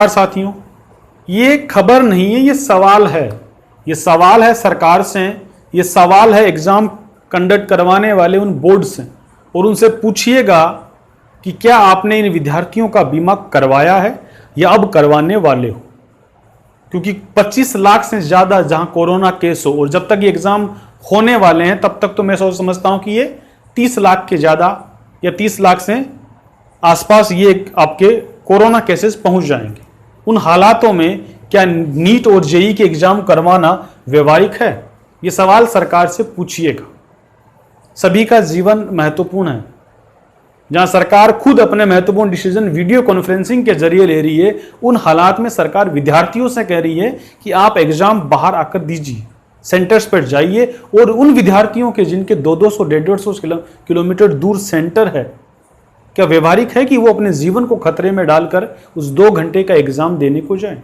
साथियों, ये खबर नहीं है, ये सवाल है। ये सवाल है सरकार से, ये सवाल है एग्जाम कंडक्ट करवाने वाले उन बोर्ड से। और उनसे पूछिएगा कि क्या आपने इन विद्यार्थियों का बीमा करवाया है या अब करवाने वाले हो। क्योंकि 25 लाख से ज़्यादा जहां कोरोना केस हो, और जब तक ये एग्ज़ाम होने वाले हैं तब तक तो मैं समझता हूं कि ये 30 लाख के ज़्यादा या 30 लाख से आसपास ये आपके कोरोना केसेस पहुंच जाएंगे। उन हालातों में क्या नीट और जेई के एग्जाम करवाना व्यवहारिक है? ये सवाल सरकार से पूछिएगा। सभी का जीवन महत्वपूर्ण है। जहां सरकार खुद अपने महत्वपूर्ण डिसीजन वीडियो कॉन्फ्रेंसिंग के जरिए ले रही है, उन हालात में सरकार विद्यार्थियों से कह रही है कि आप एग्जाम बाहर आकर दीजिए, सेंटर्स पर जाइए। और उन विद्यार्थियों के जिनके 200 150 किलोमीटर दूर सेंटर है, क्या व्यवहारिक है कि वो अपने जीवन को खतरे में डालकर उस 2 घंटे का एग्जाम देने को जाएं?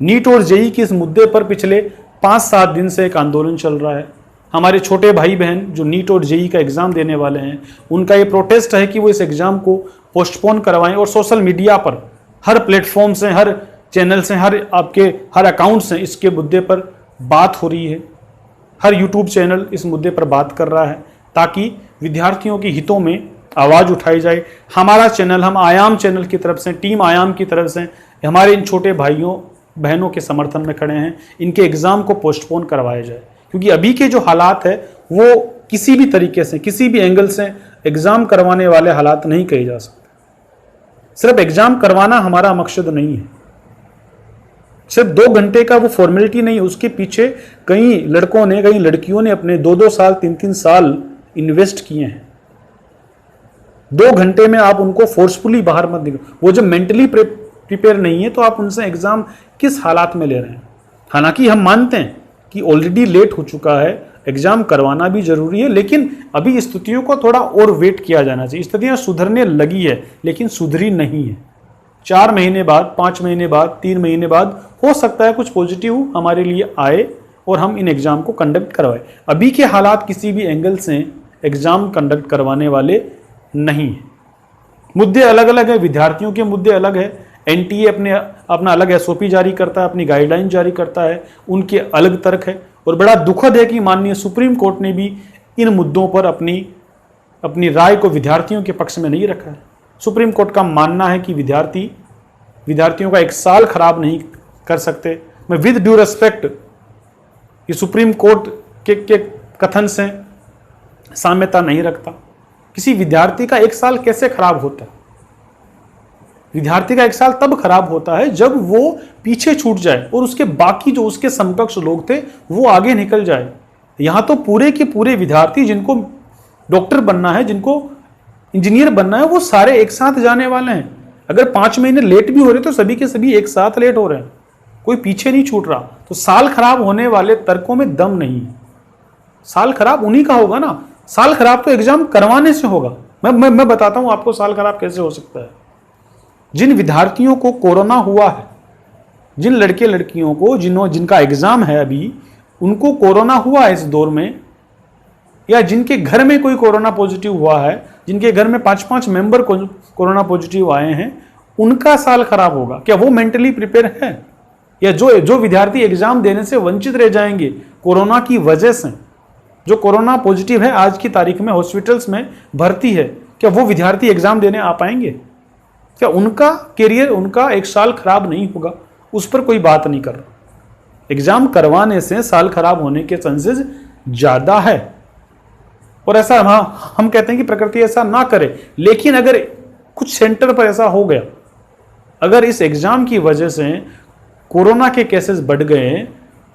नीट और जेई के इस मुद्दे पर पिछले 5-7 दिन से एक आंदोलन चल रहा है। हमारे छोटे भाई बहन जो नीट और जेई का एग्जाम देने वाले हैं, उनका ये प्रोटेस्ट है कि वो इस एग्जाम को पोस्टपोन करवाएं। और सोशल मीडिया पर हर प्लेटफॉर्म से, हर चैनल से, हर अकाउंट से इसके मुद्दे पर बात हो रही है। हर यूट्यूब चैनल इस मुद्दे पर बात कर रहा है ताकि विद्यार्थियों के हितों में आवाज़ उठाई जाए। हमारा चैनल, हम आयाम चैनल की तरफ से, टीम आयाम की तरफ से हमारे इन छोटे भाइयों बहनों के समर्थन में खड़े हैं। इनके एग्ज़ाम को पोस्टपोन करवाया जाए, क्योंकि अभी के जो हालात है वो किसी भी तरीके से, किसी भी एंगल से एग्ज़ाम करवाने वाले हालात नहीं कहे जा सकते। सिर्फ एग्ज़ाम करवाना हमारा मकसद नहीं है, सिर्फ 2 घंटे का वो फॉर्मेलिटी नहीं है। उसके पीछे कई लड़कों ने, कई लड़कियों ने अपने 2-2 साल, 3-3 साल इन्वेस्ट किए हैं। 2 घंटे में आप उनको फोर्सफुली बाहर मत निकालो। वो जब मेंटली प्रिपेयर नहीं है तो आप उनसे एग्जाम किस हालात में ले रहे हैं? हालांकि हम मानते हैं कि ऑलरेडी लेट हो चुका है, एग्जाम करवाना भी जरूरी है, लेकिन अभी स्थितियों को थोड़ा और वेट किया जाना चाहिए। स्थितियां सुधरने लगी है लेकिन सुधरी नहीं है। 4 महीने बाद, 5 महीने बाद, 3 महीने बाद हो सकता है कुछ पॉजिटिव हमारे लिए आए और हम इन एग्जाम को कंडक्ट करवाए। अभी के हालात किसी भी एंगल से एग्जाम कंडक्ट करवाने वाले नहीं है। मुद्दे अलग अलग है, विद्यार्थियों के मुद्दे अलग है। एनटीए अपना अलग एसओपी जारी करता है, अपनी गाइडलाइन जारी करता है, उनके अलग तर्क है। और बड़ा दुखद है कि माननीय सुप्रीम कोर्ट ने भी इन मुद्दों पर अपनी राय को विद्यार्थियों के पक्ष में नहीं रखा है। सुप्रीम कोर्ट का मानना है कि विद्यार्थियों का 1 साल खराब नहीं कर सकते। मैं विद ड्यू रिस्पेक्ट ये सुप्रीम कोर्ट के कथन से साम्यता नहीं रखता। किसी विद्यार्थी का 1 साल कैसे खराब होता है? विद्यार्थी का 1 साल तब खराब होता है जब वो पीछे छूट जाए और उसके बाकी जो उसके समकक्ष लोग थे वो आगे निकल जाए। यहां तो पूरे के पूरे विद्यार्थी, जिनको डॉक्टर बनना है, जिनको इंजीनियर बनना है, वो सारे एक साथ जाने वाले हैं। अगर 5 महीने लेट भी हो रहे तो सभी के सभी एक साथ लेट हो रहे हैं, कोई पीछे नहीं छूट रहा। तो साल खराब होने वाले तर्कों में दम नहीं है। साल खराब उन्हीं का होगा ना। साल खराब तो एग्जाम करवाने से होगा। मैं बताता हूं आपको साल खराब कैसे हो सकता है। जिन विद्यार्थियों को कोरोना हुआ है, जिन लड़के लड़कियों को जिनका एग्जाम है अभी, उनको कोरोना हुआ है इस दौर में, या जिनके घर में कोई कोरोना पॉजिटिव हुआ है, जिनके घर में 5-5 मेंबर कोरोना पॉजिटिव आए हैं, उनका साल खराब होगा। क्या वो मेंटली प्रिपेयर है? या जो विद्यार्थी एग्जाम देने से वंचित रह जाएंगे कोरोना की वजह से, जो कोरोना पॉजिटिव है, आज की तारीख में हॉस्पिटल्स में भर्ती है, क्या वो विद्यार्थी एग्जाम देने आ पाएंगे? क्या उनका करियर, उनका 1 साल खराब नहीं होगा? उस पर कोई बात नहीं कर रहा। एग्जाम करवाने से साल खराब होने के चांसेस ज्यादा है। और ऐसा हम कहते हैं कि प्रकृति ऐसा ना करे, लेकिन अगर कुछ सेंटर पर ऐसा हो गया, अगर इस एग्जाम की वजह से कोरोना के केसेस बढ़ गए,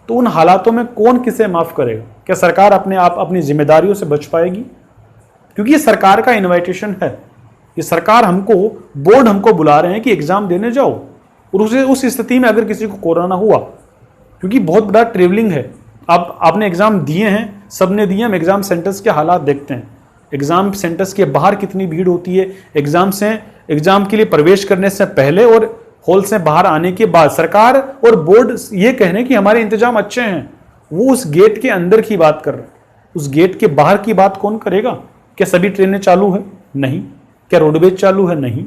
तो उन हालातों में कौन किसे माफ करेगा? क्या सरकार अपने आप अपनी जिम्मेदारियों से बच पाएगी? क्योंकि ये सरकार का इन्विटेशन है। ये सरकार बोर्ड हमको बुला रहे हैं कि एग्जाम देने जाओ। और उस स्थिति में अगर किसी को कोरोना हुआ, क्योंकि बहुत बड़ा ट्रेवलिंग है, आपने एग्जाम दिए हैं, सबने दिए, हम एग्जाम सेंटर्स के हालात देखते हैं। एग्जाम सेंटर्स के बाहर कितनी भीड़ होती है, एग्जाम के लिए प्रवेश करने से पहले और हॉल से बाहर आने के बाद। सरकार और बोर्ड ये कह रहे हैं कि हमारे इंतजाम अच्छे हैं, वो उस गेट के अंदर की बात कर रहे हैं। उस गेट के बाहर की बात कौन करेगा? क्या सभी ट्रेनें चालू है? नहीं। क्या रोडवेज चालू है? नहीं।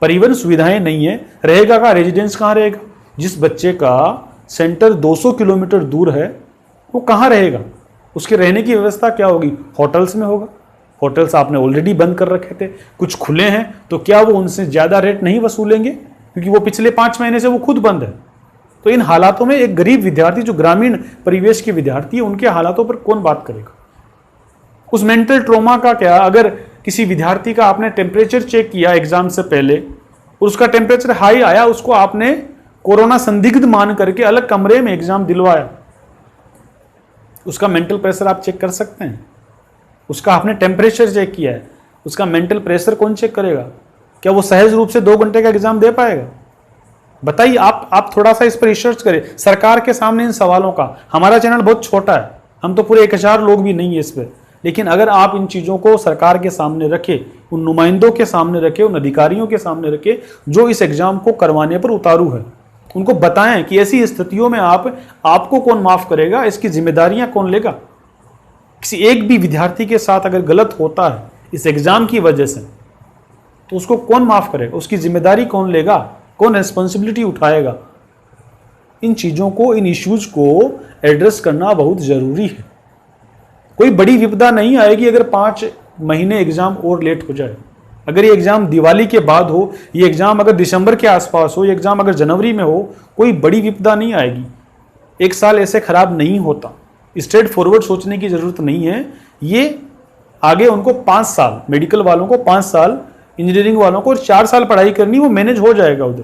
परिवहन सुविधाएं नहीं है, रहेगा कहाँ, रेजिडेंस कहाँ रहेगा? जिस बच्चे का सेंटर 200 किलोमीटर दूर है वो कहाँ रहेगा? उसके रहने की व्यवस्था क्या होगी? होटल्स में होगा। होटल्स आपने ऑलरेडी बंद कर रखे थे, कुछ खुले हैं तो क्या वो उनसे ज़्यादा रेट नहीं वसूलेंगे? क्योंकि वो पिछले 5 महीने से वो खुद बंद है। तो इन हालातों में एक गरीब विद्यार्थी जो ग्रामीण परिवेश के विद्यार्थी है, उनके हालातों पर कौन बात करेगा? उस मेंटल ट्रॉमा का क्या? अगर किसी विद्यार्थी का आपने टेम्परेचर चेक किया एग्जाम से पहले और उसका टेम्परेचर हाई आया, उसको आपने कोरोना संदिग्ध मान करके अलग कमरे में एग्जाम दिलवाया, उसका मेंटल प्रेशर आप चेक कर सकते हैं? उसका आपने टेम्परेचर चेक किया है, उसका मेंटल प्रेशर कौन चेक करेगा? क्या वो सहज रूप से 2 घंटे का एग्जाम दे पाएगा? बताइए। आप थोड़ा सा इस पर रिसर्च करें सरकार के सामने इन सवालों का। हमारा चैनल बहुत छोटा है, हम तो पूरे 1000 लोग भी नहीं है इस पर, लेकिन अगर आप इन चीज़ों को सरकार के सामने रखें, उन नुमाइंदों के सामने रखें, उन अधिकारियों के सामने रखें जो इस एग्जाम को करवाने पर उतारू है, उनको बताएं कि ऐसी स्थितियों में आपको कौन माफ करेगा, इसकी जिम्मेदारियां कौन लेगा? किसी एक भी विद्यार्थी के साथ अगर गलत होता है इस एग्जाम की वजह से तो उसको कौन माफ करेगा? उसकी जिम्मेदारी कौन लेगा? कौन रिस्पॉन्सिबिलिटी उठाएगा? इन चीज़ों को, इन इश्यूज को एड्रेस करना बहुत ज़रूरी है। कोई बड़ी विपदा नहीं आएगी अगर 5 महीने एग्ज़ाम और लेट हो जाए। अगर ये एग्ज़ाम दिवाली के बाद हो, ये एग्ज़ाम अगर दिसंबर के आसपास हो, ये एग्ज़ाम अगर जनवरी में हो, कोई बड़ी विपदा नहीं आएगी। 1 साल ऐसे खराब नहीं होता। स्ट्रेट फॉरवर्ड सोचने की ज़रूरत नहीं है। ये आगे उनको 5 साल, मेडिकल वालों को 5 साल, इंजीनियरिंग वालों को 4 साल पढ़ाई करनी, वो मैनेज हो जाएगा उधर।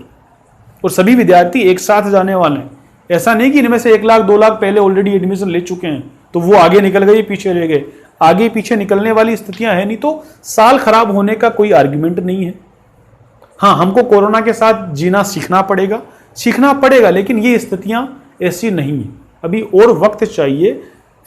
और सभी विद्यार्थी एक साथ जाने वाले हैं। ऐसा नहीं कि इनमें से 1 लाख 2 लाख पहले ऑलरेडी एडमिशन ले चुके हैं तो वो आगे निकल गए, पीछे रह गए। आगे पीछे निकलने वाली स्थितियां हैं नहीं, तो साल खराब होने का कोई आर्ग्यूमेंट नहीं है। हाँ, हमको कोरोना के साथ जीना सीखना पड़ेगा, लेकिन ये स्थितियां ऐसी नहीं है। अभी और वक्त चाहिए।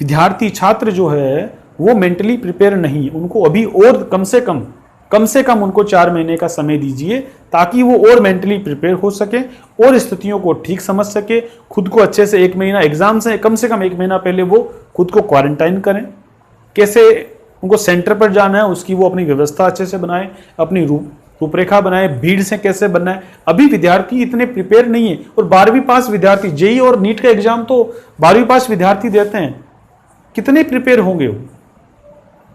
विद्यार्थी छात्र जो है वो मेंटली प्रिपेयर नहीं है, उनको अभी और कम से कम उनको 4 महीने का समय दीजिए ताकि वो और मेंटली प्रिपेयर हो सके और स्थितियों को ठीक समझ सके। खुद को अच्छे से 1 महीना, एग्जाम से कम 1 महीना पहले वो खुद को क्वारंटाइन करें। कैसे उनको सेंटर पर जाना है उसकी वो अपनी व्यवस्था अच्छे से बनाए, अपनी रूपरेखा बनाए, भीड़ से कैसे बनना है। अभी विद्यार्थी इतने प्रिपेयर नहीं है। और 12वीं पास विद्यार्थी, जेईई और नीट का एग्जाम तो 12वीं पास विद्यार्थी देते हैं, कितने प्रिपेयर होंगे वो?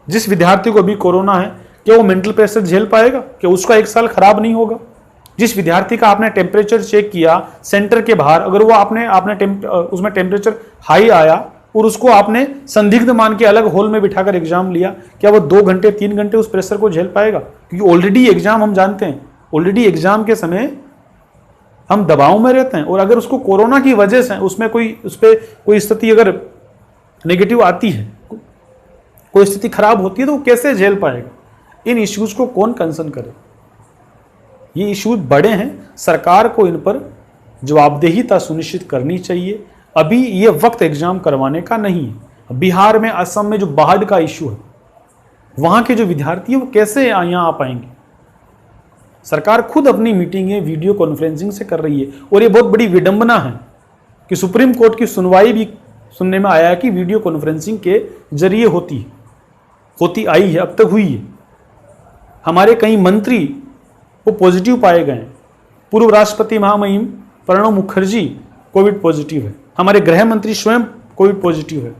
जिस विद्यार्थी को अभी कोरोना है, क्या वो मेंटल प्रेशर झेल पाएगा? क्या उसका 1 साल खराब नहीं होगा? जिस विद्यार्थी का आपने टेम्परेचर चेक किया सेंटर के बाहर, अगर वो आपने उसमें टेम्परेचर हाई आया और उसको आपने संदिग्ध मान के अलग हॉल में बिठाकर एग्जाम लिया, क्या वो 2 घंटे 3 घंटे उस प्रेशर को झेल पाएगा? क्योंकि ऑलरेडी एग्जाम, हम जानते हैं, ऑलरेडी एग्जाम के समय हम दबाव में रहते हैं। और अगर उसको कोरोना की वजह से उस पर कोई स्थिति अगर नेगेटिव आती है, कोई स्थिति खराब होती है, तो वो कैसे झेल पाएगा? इन इश्यूज को कौन कंसर्न करे? ये इश्यूज बड़े हैं, सरकार को इन पर जवाबदेहीता सुनिश्चित करनी चाहिए। अभी ये वक्त एग्जाम करवाने का नहीं है। बिहार में, असम में जो बाढ़ का इशू है, वहां के जो विद्यार्थी है वो कैसे यहाँ आ पाएंगे? सरकार खुद अपनी मीटिंगें वीडियो कॉन्फ्रेंसिंग से कर रही है। और ये बहुत बड़ी विडंबना है कि सुप्रीम कोर्ट की सुनवाई भी सुनने में आया कि वीडियो कॉन्फ्रेंसिंग के जरिए होती आई है, अब तक हुई है। हमारे कई मंत्री वो पॉजिटिव पाए गए हैं। पूर्व राष्ट्रपति महामहिम प्रणब मुखर्जी कोविड पॉजिटिव है, हमारे गृह मंत्री स्वयं कोविड पॉजिटिव है।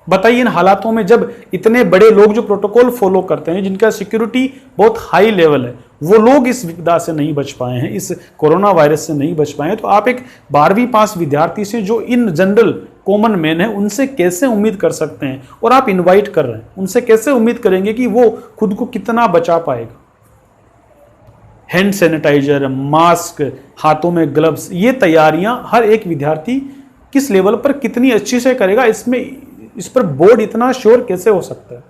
बताइए, इन हालातों में जब इतने बड़े लोग जो प्रोटोकॉल फॉलो करते हैं, जिनका सिक्योरिटी बहुत हाई लेवल है, वो लोग इस विपदा से नहीं बच पाए हैं, इस कोरोना वायरस से नहीं बच पाए हैं, तो आप एक 12वीं पास विद्यार्थी से जो इन जनरल कॉमन मैन है उनसे कैसे उम्मीद कर सकते हैं? और आप इनवाइट कर रहे हैं, उनसे कैसे उम्मीद करेंगे कि वो खुद को कितना बचा पाएगा? हैंड सैनिटाइजर, मास्क, हाथों में ग्लव्स, ये तैयारियां हर एक विद्यार्थी किस लेवल पर कितनी अच्छी से करेगा, इस पर बोर्ड इतना श्योर कैसे हो सकता है?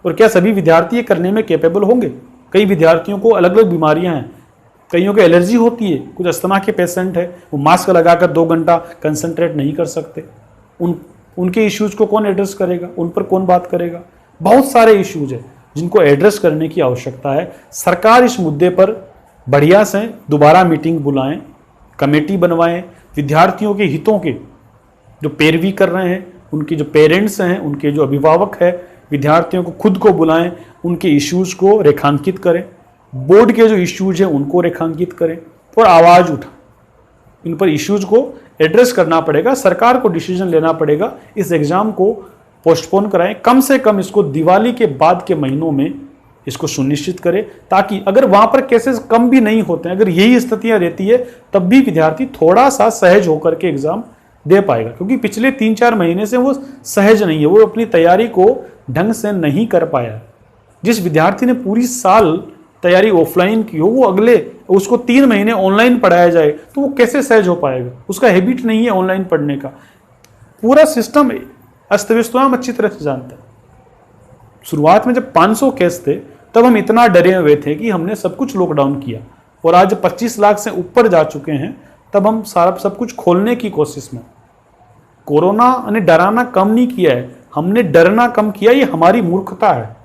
और क्या सभी विद्यार्थी ये करने में कैपेबल होंगे? कई विद्यार्थियों को अलग अलग बीमारियां हैं, कईयों को एलर्जी होती है, कुछ अस्थमा के पेशेंट है, वो मास्क लगाकर 2 घंटा कंसंट्रेट नहीं कर सकते। उनके इश्यूज को कौन एड्रेस करेगा? उन पर कौन बात करेगा? बहुत सारे इश्यूज हैं जिनको एड्रेस करने की आवश्यकता है। सरकार इस मुद्दे पर बढ़िया से दोबारा मीटिंग बुलाएं, कमेटी बनवाएं, विद्यार्थियों के हितों के जो पैरवी कर रहे हैं, उनके जो पेरेंट्स हैं, उनके जो अभिभावक हैं, विद्यार्थियों को खुद को बुलाएं, उनके इश्यूज को रेखांकित करें, बोर्ड के जो इश्यूज हैं उनको रेखांकित करें और आवाज़ उठा, इन पर इश्यूज को एड्रेस करना पड़ेगा, सरकार को डिसीजन लेना पड़ेगा, इस एग्ज़ाम को पोस्टपोन कराएं, कम से कम इसको दिवाली के बाद के महीनों में इसको सुनिश्चित करें, ताकि अगर वहाँ पर केसेस कम भी नहीं होते हैं, अगर यही स्थितियाँ रहती है तब भी विद्यार्थी थोड़ा सा सहज होकर के एग्ज़ाम दे पाएगा, क्योंकि पिछले 3-4 महीने से वो सहज नहीं है, वो अपनी तैयारी को ढंग से नहीं कर पाया। जिस विद्यार्थी ने पूरी साल तैयारी ऑफलाइन की हो, वो अगले उसको 3 महीने ऑनलाइन पढ़ाया जाए तो वो कैसे सहज हो पाएगा? उसका हैबिट नहीं है ऑनलाइन पढ़ने का। पूरा सिस्टम अस्त व्यस्त, हम अच्छी तरह से जानते हैं। शुरुआत में जब 500 केस थे तब हम इतना डरे हुए थे कि हमने सब कुछ लॉकडाउन किया, और आज 25 लाख से ऊपर जा चुके हैं तब हम सारा सब कुछ खोलने की कोशिश में। कोरोना ने डराना कम नहीं किया है, हमने डरना कम किया। ये हमारी मूर्खता है,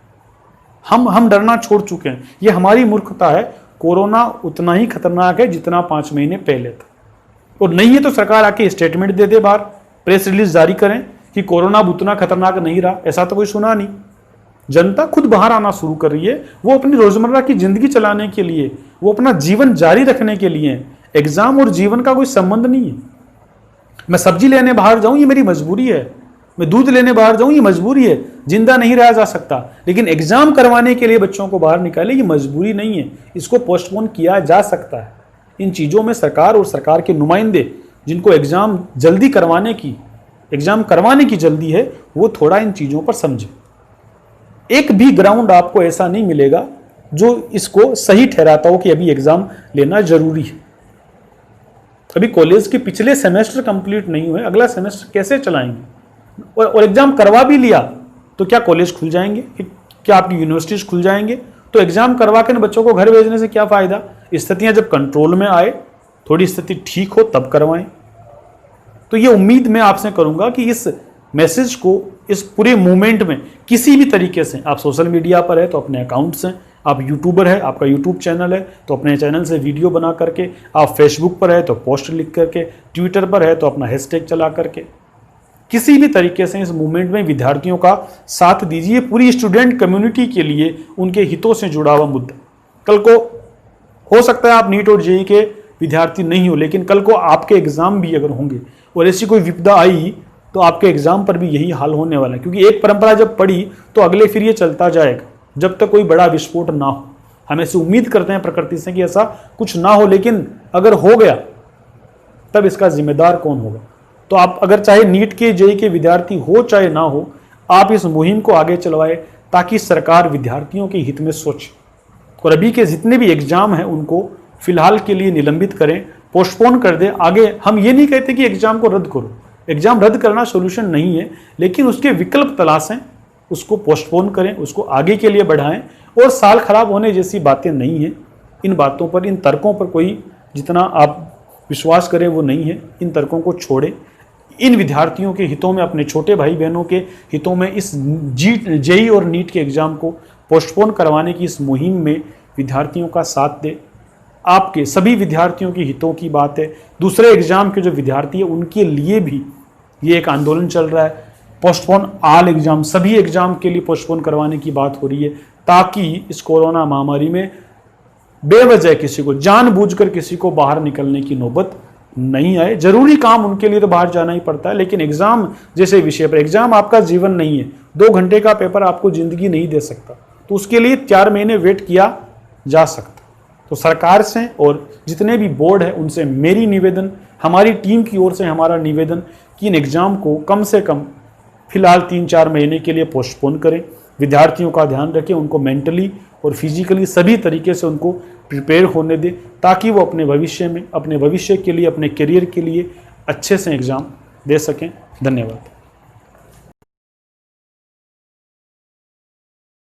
हम डरना छोड़ चुके हैं, ये हमारी मूर्खता है। कोरोना उतना ही खतरनाक है जितना 5 महीने पहले था, और नहीं है तो सरकार आके स्टेटमेंट दे दे, बाहर प्रेस रिलीज जारी करें कि कोरोना अब उतना खतरनाक नहीं रहा। ऐसा तो कोई सुना नहीं। जनता खुद बाहर आना शुरू कर रही है, वो अपनी रोजमर्रा की जिंदगी चलाने के लिए, वो अपना जीवन जारी रखने के लिए। एग्जाम और जीवन का कोई संबंध नहीं है। मैं सब्जी लेने बाहर जाऊं ये मेरी मजबूरी है, मैं दूध लेने बाहर जाऊं ये मजबूरी है, जिंदा नहीं रहा जा सकता। लेकिन एग्जाम करवाने के लिए बच्चों को बाहर निकाले ये मजबूरी नहीं है, इसको पोस्टपोन किया जा सकता है। इन चीज़ों में सरकार और सरकार के नुमाइंदे जिनको एग्जाम करवाने की जल्दी है, वो थोड़ा इन चीज़ों पर समझे। एक भी ग्राउंड आपको ऐसा नहीं मिलेगा जो इसको सही ठहराता हो कि अभी एग्जाम लेना जरूरी है। अभी कॉलेज के पिछले सेमेस्टर कंप्लीट नहीं हुए, अगला सेमेस्टर कैसे चलाएंगे? और एग्जाम करवा भी लिया तो क्या कॉलेज खुल जाएंगे? क्या आपकी यूनिवर्सिटीज खुल जाएंगे? तो एग्जाम करवा के बच्चों को घर भेजने से क्या फायदा? स्थितियां जब कंट्रोल में आए, थोड़ी स्थिति ठीक हो तब करवाएं। तो ये उम्मीद मैं आपसे करूंगा कि इस मैसेज को, इस पूरे मूवमेंट में किसी भी तरीके से, आप सोशल मीडिया पर है तो अपने अकाउंट से, आप यूट्यूबर है, आपका यूट्यूब चैनल है तो अपने चैनल से वीडियो बना करके, आप फेसबुक पर है तो पोस्ट लिख करके, ट्विटर पर है तो अपना हैशटैग चला करके, किसी भी तरीके से इस मूवमेंट में विद्यार्थियों का साथ दीजिए। पूरी स्टूडेंट कम्युनिटी के लिए उनके हितों से जुड़ा हुआ मुद्दा। कल को हो सकता है आप नीट और जेईई के विद्यार्थी नहीं हो, लेकिन कल को आपके एग्जाम भी अगर होंगे और ऐसी कोई विपदा आई तो आपके एग्जाम पर भी यही हाल होने वाला है। क्योंकि एक परंपरा जब पड़ी तो अगले फिर ये चलता जाएगा जब तक कोई बड़ा विस्फोट ना हो। हम ऐसे उम्मीद करते हैं प्रकृति से कि ऐसा कुछ ना हो, लेकिन अगर हो गया तब इसका जिम्मेदार कौन होगा? तो आप अगर चाहे नीट के जेईई के विद्यार्थी हो चाहे ना हो, आप इस मुहिम को आगे चलवाएं ताकि सरकार विद्यार्थियों के हित में सोचे। और अभी के जितने भी एग्जाम हैं उनको फिलहाल के लिए निलंबित करें, पोस्टपोन कर दें। आगे हम ये नहीं कहते कि एग्जाम को रद्द करो, एग्जाम रद्द करना सोल्यूशन नहीं है, लेकिन उसके विकल्प तलाशें, उसको पोस्टपोन करें, उसको आगे के लिए बढ़ाएं। और साल खराब होने जैसी बातें नहीं हैं। इन बातों पर, इन तर्कों पर कोई जितना आप विश्वास करें वो नहीं है। इन तर्कों को छोड़ें। इन विद्यार्थियों के हितों में, अपने छोटे भाई बहनों के हितों में इस जेईई और नीट के एग्जाम को पोस्टपोन करवाने की इस मुहिम में विद्यार्थियों का साथ दें। आपके सभी विद्यार्थियों के हितों की बात है। दूसरे एग्जाम के जो विद्यार्थी हैं उनके लिए भी ये एक आंदोलन चल रहा है। पोस्टपोन ऑल एग्जाम, सभी एग्जाम के लिए पोस्टपोन करवाने की बात हो रही है, ताकि इस कोरोना महामारी में बेवजह किसी को, जानबूझकर किसी को बाहर निकलने की नौबत नहीं आए। जरूरी काम उनके लिए तो बाहर जाना ही पड़ता है, लेकिन एग्जाम जैसे विषय पर, एग्जाम आपका जीवन नहीं है। 2 घंटे का पेपर आपको जिंदगी नहीं दे सकता, तो उसके लिए 4 महीने वेट किया जा सकता। तो सरकार से और जितने भी बोर्ड है उनसे मेरी निवेदन, हमारी टीम की ओर से हमारा निवेदन कि इन एग्जाम को कम से कम फिलहाल 3-4 महीने के लिए पोस्टपोन करें। विद्यार्थियों का ध्यान रखें, उनको मेंटली और फिजिकली सभी तरीके से उनको प्रिपेयर होने दें, ताकि वो अपने भविष्य में, अपने भविष्य के लिए, अपने करियर के लिए अच्छे से एग्ज़ाम दे सकें। धन्यवाद।